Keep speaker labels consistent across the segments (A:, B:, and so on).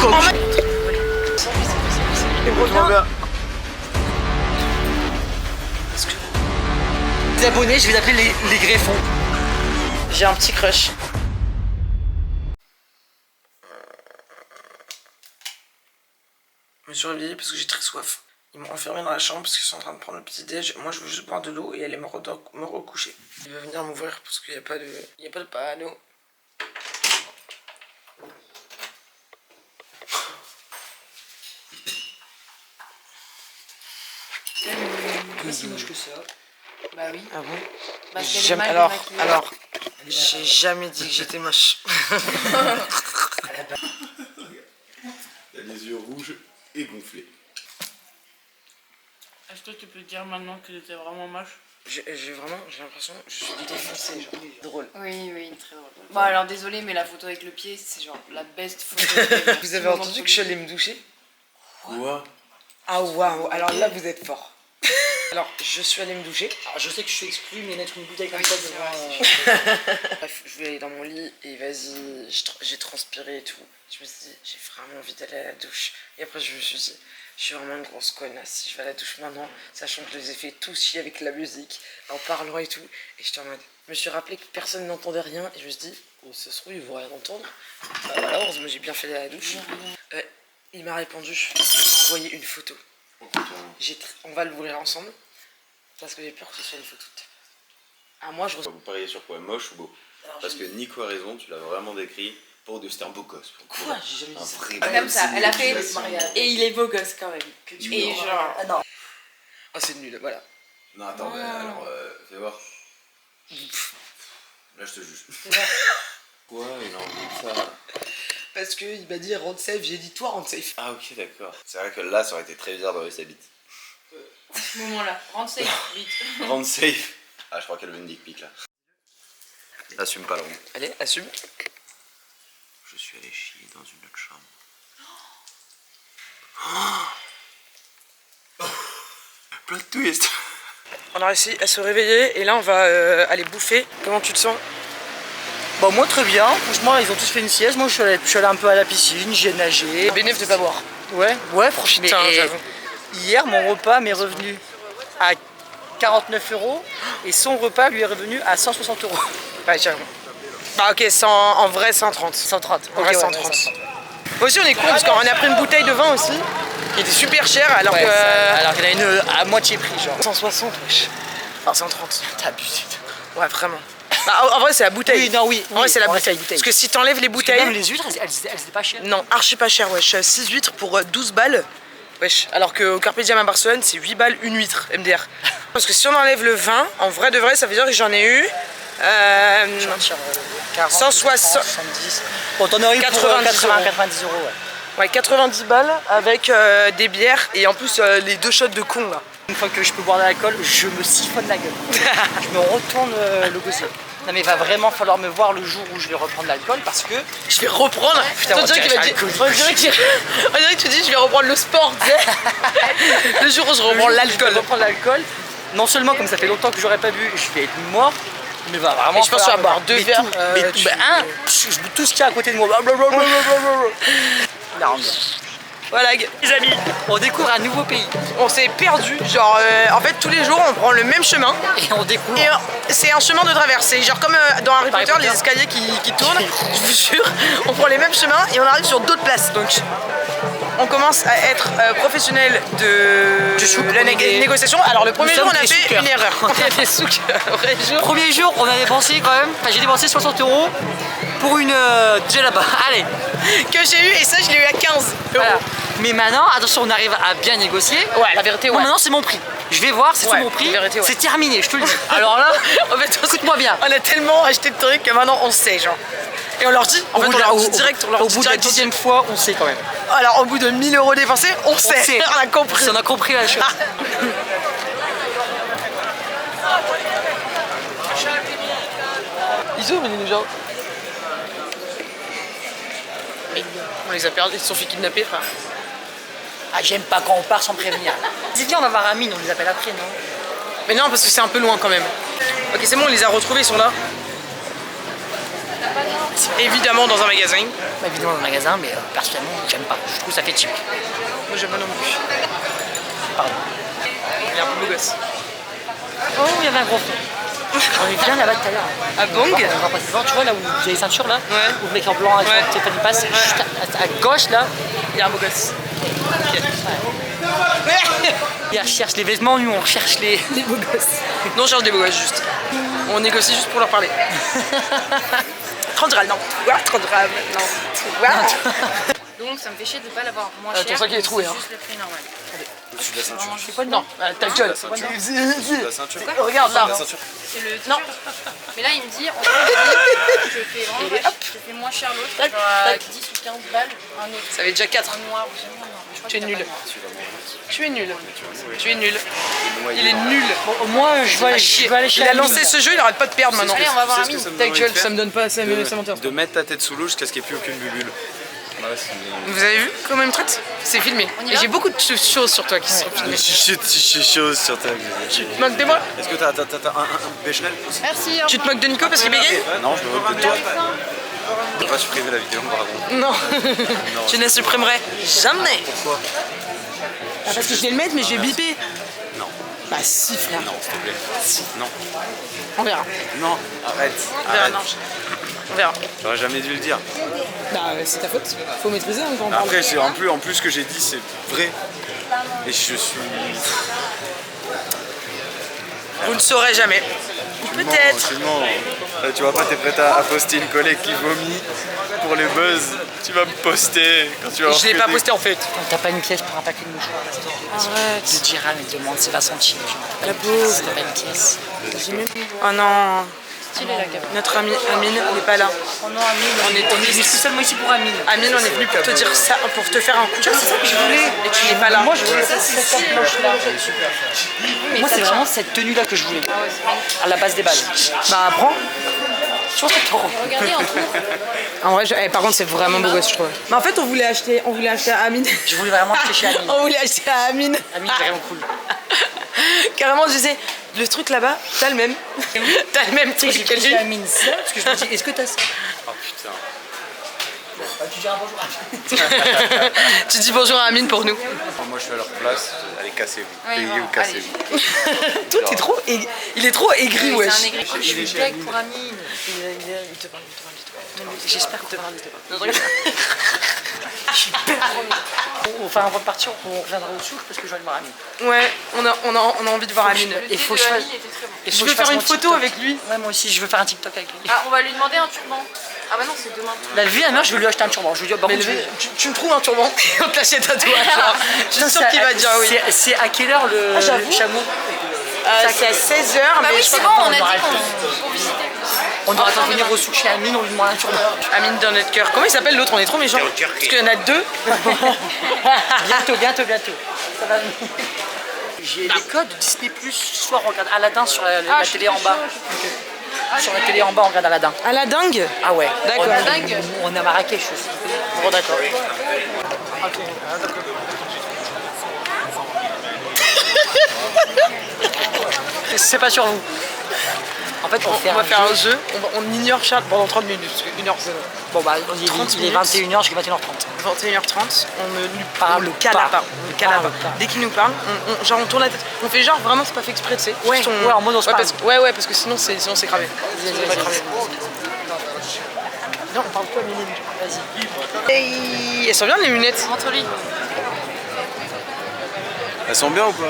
A: coq. Les abonnés, je vais les appeler les greffons. J'ai un petit crush. Je me suis réveillée parce que j'ai très soif. Ils m'ont enfermé dans la chambre parce qu'ils sont en train de prendre le petit déj. Moi je veux juste boire de l'eau et aller me recoucher. Il va venir m'ouvrir parce qu'il n'y a pas de panneau.
B: Pas si moche que ça. Bah oui.
A: Ah bon?
B: Parce qu'elle est mal démaquillée.
A: Alors, j'ai jamais dit que j'étais moche.
C: Elle a les yeux rouges et gonflés.
B: Est-ce que tu peux dire maintenant que c'était vraiment moche?
A: J'ai l'impression que je suis défoncé, genre. Drôle.
B: Oui, oui, très drôle. Bon alors désolé, mais la photo avec le pied, c'est genre la best photo.
A: Vous avez entendu que je suis allée me doucher?
C: Quoi?
A: Ah waouh, alors là vous êtes fort. Alors je suis allée me doucher. Alors je sais que je suis exclu, mais mettre une bouteille comme ça devant... Bref, je vais aller dans mon lit et vas-y, j'ai transpiré et tout. Je me suis dit, j'ai vraiment envie d'aller à la douche. Et après je me suis dit, je suis vraiment une grosse connasse si je vais à la douche maintenant, sachant que je les ai fait tous chier avec la musique, en parlant et tout. Et j'étais en mode, je me suis rappelé que personne n'entendait rien et je me suis dit, oh ça se trouve ils vont rien entendre. Bah voilà, heureusement j'ai bien fait à la douche. Il m'a répondu, il m'a envoyé une photo. On va l'ouvrir ensemble parce que j'ai peur que ce soit une photo de ta. Ah moi je
C: Vous pariez sur quoi? Moche ou beau? Parce que Nico a raison, tu l'as vraiment décrit pour de c'était un beau gosse.
A: Quoi? J'ai jamais dit ça.
C: Vrai
B: Comme ça, elle a fait.
A: mariage.
B: Et il est beau gosse quand même. Et genre.
A: Ah non. Ah c'est nul, voilà.
C: Non attends, mais alors fais voir. Là je te juge. Quoi? Il a envie de ça?
A: Parce qu'il m'a dit rendre safe, j'ai dit toi rendre safe.
C: Ah ok d'accord. C'est vrai que là ça aurait été très bizarre d'enlever sa bite.
B: À ce moment-là, rentre safe, vite.
C: Rendre safe. Ah je crois qu'elle veut une dick pic là. Assume pas la honte.
A: Allez, assume.
C: Je suis allé chier dans une autre chambre. Plot twist.
A: On a réussi à se réveiller et là on va aller bouffer. Comment tu te sens?
D: Bah moi très bien, franchement ils ont tous fait une sieste, moi je suis allé un peu à la piscine, j'ai nagé.
A: Bénéf de pas boire.
D: Ouais, franchement.
A: Putain, j'avoue.
D: Hier mon repas m'est revenu à 49 € et son repas lui est revenu à 160 €.
A: Ouais, j'avoue. Bah ok, en vrai 130.
D: 130.
A: En vrai 130. Moi aussi on est con parce qu'on a pris une bouteille de vin aussi qui était super chère alors
D: Ouais,
A: que...
D: alors qu'il y en a une à moitié prix genre.
A: 160 wesh. Enfin 130.
D: T'as abusé.
A: Ouais vraiment. Bah, en vrai c'est la bouteille.
D: Oui, non, oui.
A: En vrai c'est la
D: en vrai,
A: bouteille.
D: c'est la bouteille.
A: Parce que si t'enlèves les bouteilles...
D: Même les huîtres, elles étaient pas chères.
A: Non, archi pas cher wesh. 6 huîtres pour 12 balles. Wesh. Alors qu'au Carpe Diem à Barcelone c'est 8 balles une huître MDR. Parce que si on enlève le vin, en vrai de vrai ça veut dire que j'en ai eu...
D: 160.
A: 170.
D: Bon, t'en aurais eu
A: 90
D: pour
A: 90
D: 90 €, ouais.
A: Ouais, 90 balles avec des bières et en plus les 2 shots de con là.
D: Une fois que je peux boire de l'alcool, je me siphonne la gueule. Je me retourne le gosier. Non mais il va vraiment falloir me voir le jour où je vais reprendre l'alcool parce que...
A: Je vais reprendre.
D: Putain,
A: on dirait qu'il va dire. On dirait que tu dis je vais reprendre le sport. Tu sais. Le jour où je reprends l'alcool.
D: Je vais reprendre l'alcool. Non seulement comme ça fait longtemps que j'aurais pas bu, je vais être mort. Mais va vraiment.
A: Et je pense que tu vas boire 2 verres.
D: Je bois tout ce qu'il y a à côté de moi. Non.
A: Voilà les amis,
D: On découvre un nouveau pays
A: on s'est perdu. Genre en fait tous les jours on prend le même chemin.
D: et on découvre.
A: Et c'est un chemin de traversée, genre comme dans Harry Potter, les escaliers qui tournent, je vous jure, on prend les mêmes chemins et on arrive sur d'autres places. Donc on commence à être professionnel de la négociation. Alors le premier jour on a fait une erreur. On a des sous
D: Premier jour, on a dépensé quand même. Enfin, j'ai dépensé 60 € pour une djellaba. Allez.
A: que j'ai eu et ça je l'ai eu à 15 €.
D: Voilà. Mais maintenant, attention, on arrive à bien négocier.
A: Ouais, la vérité,
D: Bon,
A: ouais.
D: maintenant c'est mon prix. Je vais voir, c'est
A: Ouais,
D: tout mon prix.
A: la vérité, ouais.
D: C'est terminé, je te le dis. Alors là,
A: En fait,
D: écoute-moi bien.
A: On a tellement acheté de trucs que maintenant on sait, genre. Et on leur dit, en fait, on leur dit direct, on leur
D: au
A: dit
D: bout de la
A: direct.
D: 10e fois, on sait quand même.
A: Alors, au bout de 1000 € dépensés, on sait.
D: sait.
A: On a compris.
D: Si on a compris la chose.
A: Ils ouvrent les gens. On les a perdus, ils se sont fait kidnapper, frère.
D: Ah, j'aime pas quand on part sans prévenir. Dis viens, on va voir Amine, on les appelle après, non?
A: Mais non, parce que c'est un peu loin quand même. Ok, c'est bon, on les a retrouvés, ils sont là. évidemment dans un magasin.
D: Bah, évidemment dans le magasin, mais personnellement, j'aime pas. Je trouve que ça fait cheap.
A: Moi j'aime pas non plus.
D: Pardon.
A: Il est un peu beau gosse.
D: Oh, il y avait un gros fond. On est bien là-bas tout à l'heure.
A: À Bang.
D: On va passer devant, tu vois là où il y a les ceintures là,
A: Ouais.
D: où le mec en blanc avec
A: Ouais.
D: son téléphone il passe, juste à gauche là,
A: Il est un beau gosse.
D: il recherche les vêtements, nous on recherche les
A: beaux gosses. Non, on cherche des beaux gosses juste. On négocie juste pour leur parler. 30 dirhams, non. Ouais, 30 dirhams, non. Ouais.
B: Donc ça me fait chier de pas l'avoir moins
A: Ah,
B: cher.
A: ton sac, il est troué,
B: c'est
A: hein.
B: juste le prix normal.
C: Au-dessus de la ceinture.
D: C'est pas non, ta gueule.
C: La ceinture. La ceinture.
A: Regarde là.
C: La ceinture.
B: C'est le t-shirt. Mais là il me dit, je fais vraiment je fais moins cher l'autre, genre à 10 ou 15 balles, un autre.
A: Ça fait déjà 4.
B: Un noir ou je sais pas, non, je crois
A: Tu es
B: qu'il y a
A: nul.
B: pas de noir.
A: Tu es nul. Tu es nul.
C: Noyé.
A: Il est nul.
D: Au moins je vais aller chez
A: Il a lancé ce jeu, il arrête pas de perdre maintenant.
B: Allez, on va voir
C: Tu sais
B: Amine.
C: ce que ça me
A: Ta
C: donne envie
A: gueule,
C: de faire
A: ça me donne pas, ça m'intéresse.
C: De mettre ta tête sous l'eau jusqu'à ce qu'il n'y ait plus aucune bubule. Voilà, c'est
A: Vous avez vu comment il me traite? C'est filmé.
B: y
A: Et
B: va
A: j'ai beaucoup de choses sur toi qui sont filmées.
C: une chose sur ta vie.
A: Tu te moques de moi?
C: Est-ce que t'as un Bechamel?
B: Merci.
A: Tu te moques de Nico parce qu'il bégaye?
C: Non, je me moque de toi. On va pas supprimer la vidéo, pardon.
A: Non. Tu ne supprimerais jamais.
C: Pourquoi?
A: Ah, parce que je vais le mettre, mais je vais biper.
C: Non.
A: Bah si, frère.
C: Non, s'il te plaît. Non.
A: On verra.
C: Non, arrête.
A: On verra,
C: Arrête.
A: non. On verra.
C: J'aurais jamais dû le dire.
A: Bah c'est ta faute. Faut maîtriser hein, quand on parle.
C: Après, en plus, ce que j'ai dit, c'est vrai. Et je suis.
A: Vous ne saurez jamais. Peut-être.
C: Tu mens. Là, tu vois pas, t'es prête à poster une collègue qui vomit pour le buzz. Tu vas me poster quand tu vas
A: Je l'ai pas posté en fait.
D: T'as pas une pièce pour un paquet de mouchoirs là, s'il te plaît.
A: Arrête.
D: Le Diran il demande, c'est pas centimes.
A: La pauvre.
D: T'as pas une pièce.
A: Oh non.
B: Stylé la caméra.
A: Notre ami Amine n'est pas là.
B: Oh non, Amine.
A: On est
D: Je suis seulement ici pour Amine.
A: Amine, on est venu pour te dire ça, pour te faire un coup. Tu vois, c'est ça que je voulais. Et tu n'es pas là.
D: Moi je voulais ça, c'est cette manche-là. Moi c'est vraiment cette tenue-là que je voulais. À la base des balles.
A: Bah prends.
D: 60 €.
B: Regardez en tout.
A: En vrai, par contre, c'est vraiment beau gosse, je trouve. Mais en fait, on voulait acheter à Amine.
D: Je voulais vraiment acheter chez Amine.
A: On voulait acheter à Amine.
D: Amine c'est vraiment cool.
A: Carrément, je disais, le truc là-bas, t'as le même. T'as le même truc
D: J'ai
A: que
D: acheté
A: lui.
D: chez Amine ça, parce que je me dis, est-ce que t'as ça?
C: Oh putain.
D: Bah, tu diras bonjour.
A: Tu dis bonjour à Amine pour nous.
C: Moi, je suis à leur place. Allez, cassez-vous.
B: Ouais,
C: Payez
B: voilà,
C: ou cassez-vous.
A: Toi, t'es trop. Il est trop aigri,
B: C'est
A: wesh.
B: un aigri.
D: Je suis deg pour Amine. Il te parle, J'espère qu'il te parle. Je suis hyper Enfin, avant de partir, on reviendra au souche parce que je vais aller voir Amine.
A: Ouais, on a envie de voir Amine.
D: Il faut que je fasse.
B: Amine était très bon.
D: il faut
A: Je
D: que
A: veux faire
D: fasse
A: une
D: mon
A: photo
D: TikTok.
A: avec lui.
D: Ouais, moi aussi, je veux faire un TikTok avec lui.
B: Ah, on va lui demander un turban. Ah bah non, c'est demain.
D: La vie, à mère, je vais lui acheter un turban. Je lui dis, oh, par
A: Mais
D: contre,
A: tu me trouves un turban et on te l'achète à toi. genre. Je suis sûre qu'il va dire oui.
D: C'est à quelle heure le chameau?
A: C'est à 16h,
B: Bah
A: mais
B: oui,
A: je
B: c'est
A: crois
B: bon,
A: qu'on
B: on a dit
A: aura le
B: qu'on
A: temps.
B: pour visiter.
D: On doit attendre venir au souk chez Amine, on lui demande un turban.
A: Amine dans notre cœur. Comment il s'appelle l'autre? On est trop méchants. Parce qu'il y en a deux.
D: Bientôt. Ça va. J'ai les codes Disney+, ce soir on regarde Aladdin sur la télé en bas. Sur la télé en bas on regarde Aladdin.
A: À la dingue.
D: Ah ouais.
A: D'accord.
D: On est à Marrakech aussi.
A: Bon, d'accord.
D: C'est pas sur vous. En fait,
A: On va faire un jeu. On ignore Charles pendant 30 minutes. Parce que 1h, c'est bon.
D: Bon bah, il est 21h jusqu'à 21h30.
A: 21h30, on ne lui
D: Parle
A: on le cala
D: pas.
A: pas. On le cala
D: Parle
A: pas.
D: pas.
A: Dès qu'il nous parle, genre on tourne la tête. On fait genre vraiment c'est pas fait exprès, tu sais.
D: Ouais,
A: Juste
D: ouais, en mode on se parle.
A: parce que sinon c'est cravé. C'est pas cravé. Non, on parle pas Méline.
D: Vas-y.
A: Hey, elles sont bien les lunettes.
B: Montre-lui.
C: Elles sont bien ou pas?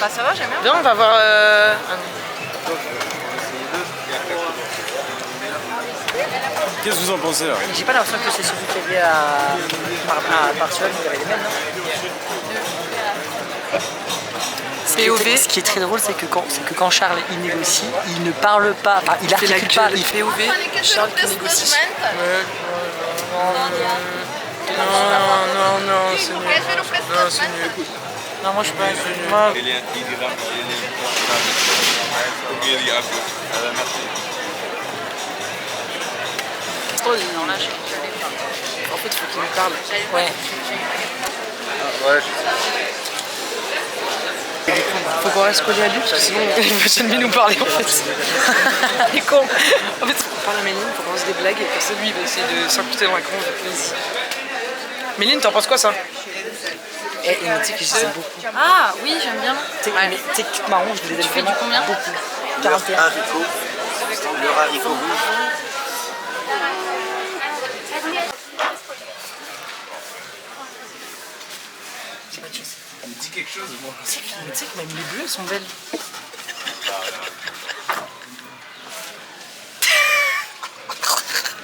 B: Bah ça va, j'aime bien.
A: Viens, on va voir.
C: Qu'est-ce que vous en pensez là?
D: J'ai pas l'impression que c'est celui qui avait à Barcelone, il y avait les mêmes, non?
A: POV.
D: Ce qui est très drôle, c'est que quand Charles il négocie, il ne parle pas, enfin il articule pas, il fait
A: POV. Charles qui négocie. Non, c'est nul. Non, c'est nul.
D: Non, moi je suis pas.
A: C'est trop non, là, en fait, il faut qu'il me parle.
D: Ouais.
C: Ouais,
A: Faut qu'on reste collé à lui, parce que sinon il va jamais nous parler en fait. Il est con. En fait, parle à Méline, faut qu'on lance des blagues et comme ça lui il va essayer de s'incruster dans la conve. Vas-y. Méline, t'en penses quoi ça? Eh, il m'a dit que je sais beaucoup.
B: Ah oui, j'aime bien.
A: Mais tu sais que marron, je les aime
B: Tu fais du
A: vraiment
B: combien?
A: beaucoup.
C: Le
A: 41.
C: haricot. Le haricot rouge. Ça me dit quelque chose, moi.
A: Tu sais que même les bleues sont belles.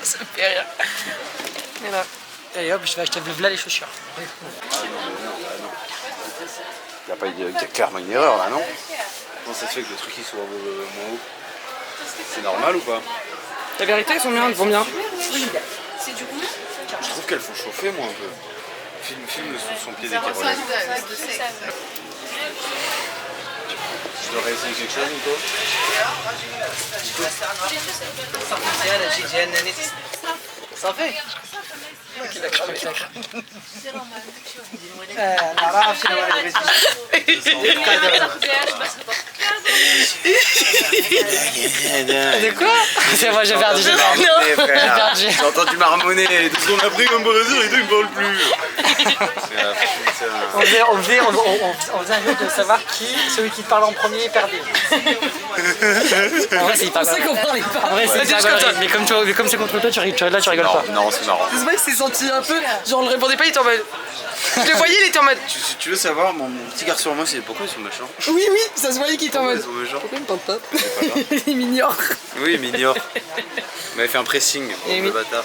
A: Ça me fait rire. Et là.
D: Allez hop, je vais acheter là les chaussures.
C: Il y a clairement une erreur là, non? Comment ça se fait que le truc il soit moins haut? C'est normal ou pas?
A: La vérité, ils sont bien, ils vont bien.
B: C'est du combien?
C: Je trouve qu'elles font chauffer moi un peu. Filme son pied dès qu'il relève. Tu dois réessayer quelque chose Nico?
D: Ça fait.
A: De quoi?
D: C'est moi, j'ai perdu. J'ai perdu.
C: J'ai entendu marmonner, 2 secondes après comme par hasard et tout il me parle plus.
D: On faisait un jeu de savoir celui qui parle en premier perdait. En vrai, c'est hyper grave. En vrai, c'est hyper grave. Mais comme c'est contre toi, tu rigoles pas.
C: Non, c'est marrant.
A: C'est vrai qu'il s'est senti un peu. Genre, on le répondait pas, il était en mode. Je le voyais, il était en mode.
C: Tu veux savoir, mon petit garçon, moi, c'est pourquoi ils sont méchants?
A: Oui, oui, ça se voyait qu'il était en mode.
C: Ils sont méchants.
A: Pourquoi il me parle pas? Il m'ignore.
C: Oui, il m'ignore. Il m'avait fait un pressing,
A: Et
C: le
A: oui.
C: bâtard.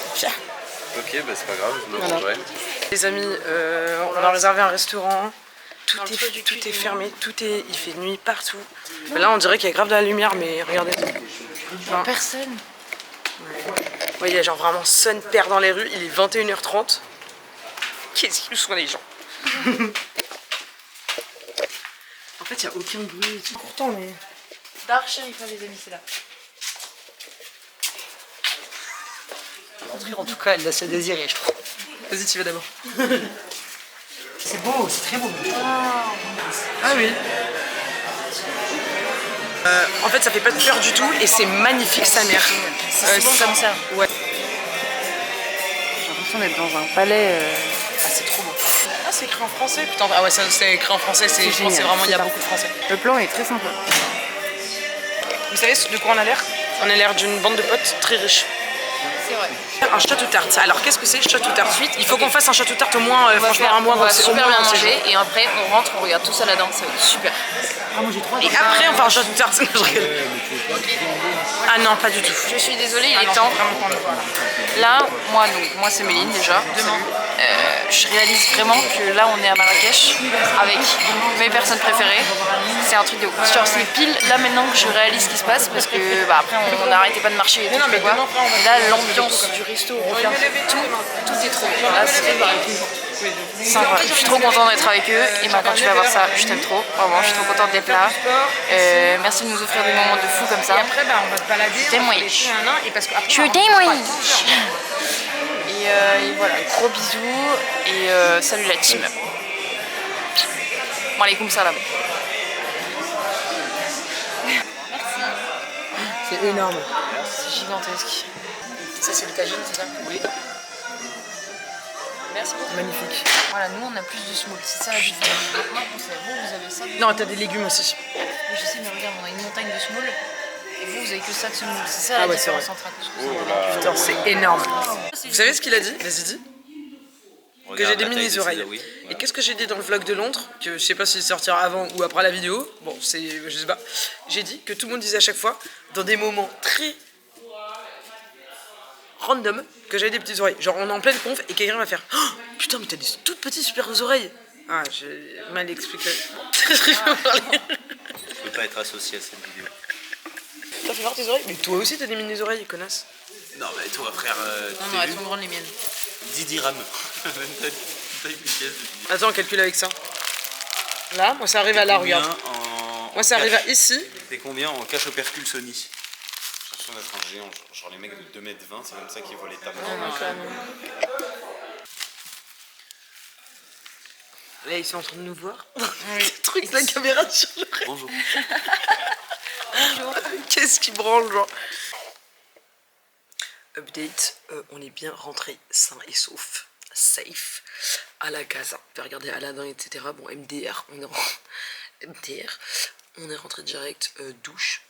C: Ok, bah c'est pas grave, je me rangerai.
A: Les amis, on a réservé un restaurant. Tout est fermé, il fait nuit partout. Mais là, on dirait qu'il y a grave de la lumière, mais regardez. Enfin,
B: Personne.
A: ouais, il y a genre vraiment son père dans les rues, il est 21h30. Qu'est-ce qu'ils sont les gens? En fait, il n'y a aucun bruit. C'est pourtant, mais.
B: Dark Sheriff, les amis, c'est là.
D: En tout cas, elle laisse à désirer, je crois.
A: Vas-y, tu vas d'abord.
D: C'est beau, c'est très beau.
A: Ah oui. En fait, ça fait pas de peur du tout et c'est magnifique sa mère.
B: C'est bon comme ça.
A: Ouais.
B: J'ai l'impression d'être dans un palais.
A: Ah, c'est trop beau. Ah, c'est écrit en français, putain. Ah ouais, ça c'est écrit en français, je pense que c'est vraiment, il y a beaucoup de français.
B: Le plan est très sympa.
A: Vous savez de quoi on a l'air? On a l'air d'une bande de potes très riches.
B: C'est vrai.
A: Un château tarte. Alors qu'est-ce que c'est château tarte? Il faut qu'on fasse un château tarte au moins, franchement un mois.
B: On va super bien manger et après on rentre, on regarde tous Aladdin, ça va être super.
A: Et après on fait un château tarte. Non, je rigole. Ah non, pas du tout.
B: Je suis désolée, il est temps. Là, moi c'est Méline déjà. Je réalise vraiment que là on est à Marrakech avec mes personnes préférées. C'est un truc de ouf. Genre c'est pile là maintenant que je réalise ce qui se passe parce que après on n'arrêtait pas de marcher et tout. Mais quoi. Là l'ambiance du resto, tout est trop bien. Là c'est sympa. Je suis trop contente d'être avec eux et quand tu vas voir ça, je t'aime trop. Vraiment, je suis trop contente d'être là. Merci de nous offrir des moments de fou comme ça.
A: Et après, on va te balader.
B: Je t'aime, oui. Je t'aime, oui. Et voilà, gros bisous et salut la team. Bon, allez, comme ça là-bas.
A: C'est énorme.
B: C'est gigantesque.
A: Ça, c'est le tagine, c'est ça? Oui.
B: Merci beaucoup.
A: Magnifique.
B: Voilà, nous on a plus de semoule, c'est ça la différence. Maintenant, vous avez ça.
A: Non, t'as des légumes aussi.
B: Oui, je sais, mais regarde, on a une montagne de semoule. Et vous avez que ça de semoule. C'est ça
A: Ah
B: la
A: ouais, c'est
B: différence
A: vrai.
B: entre un couscous.
A: Putain, c'est énorme. Vous savez ce qu'il a dit? Vas-y, dis. Que j'ai des mini-oreilles.
C: Oui.
A: Et qu'est-ce que j'ai dit dans le vlog de Londres? Que je sais pas s'il sortira avant ou après la vidéo. Bon, c'est. Je sais pas. J'ai dit que tout le monde disait à chaque fois, dans des moments très random, que j'avais des petites oreilles. Genre, on est en pleine conf et quelqu'un va faire oh, putain, mais t'as des toutes petites super oreilles. Ah, j'ai mal expliqué.
C: Je peux pas être associé à cette vidéo.
A: T'as fait voir tes oreilles? Mais toi aussi, t'as des mini-oreilles, connasse.
C: Non, mais toi, frère.
B: Non, elles sont grandes les miennes.
C: 10 dirhams. T'as une pièce de 10.
A: Attends, on calcule avec ça. Là, moi, ça arrive à là, regarde. Moi, ça arrive à ici.
C: T'es combien en cache opercule Sony? J'ai l'impression d'être un géant, genre les mecs de 2m20, c'est comme ça qu'ils voient les tables.
A: Là, ils sont en train de nous voir. Ce truc, la caméra sur le rêve.
C: Bonjour.
A: Bonjour. Qu'est-ce qui branle, genre? update, on est bien rentré sain et sauf, safe, à la casa. On va regarder Aladdin, etc. Bon, MDR, on est rentré direct, douche,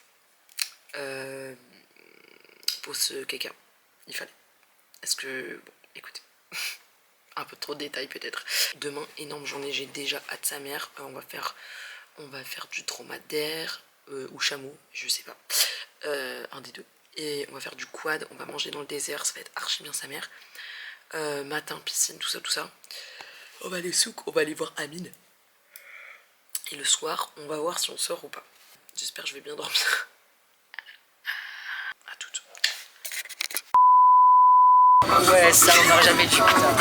A: pause caca, il fallait. Est-ce que, bon, écoutez, un peu trop de détails peut-être. Demain, énorme journée, j'ai déjà hâte de sa mère. On va faire du dromadaire ou chameau, je sais pas, un des deux. Et on va faire du quad, on va manger dans le désert, ça va être archi bien sa mère. Matin, piscine, tout ça. On va aller au souk, on va aller voir Amine. Et le soir, on va voir si on sort ou pas. J'espère que je vais bien dormir. À toutes.
D: Ouais, ça on n'aurait jamais dû, putain.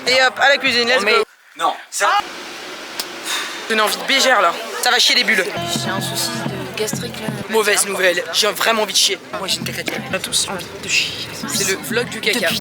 A: Et hop, à la cuisine, let's go.
C: Non, ça.
A: J'ai envie de bégère là, ça va chier les bulles.
B: J'ai un souci de gastrique là.
A: Mauvaise nouvelle, j'ai vraiment envie de chier. Moi j'ai une caca de gueule. On a tous envie de chier. C'est le vlog du caca.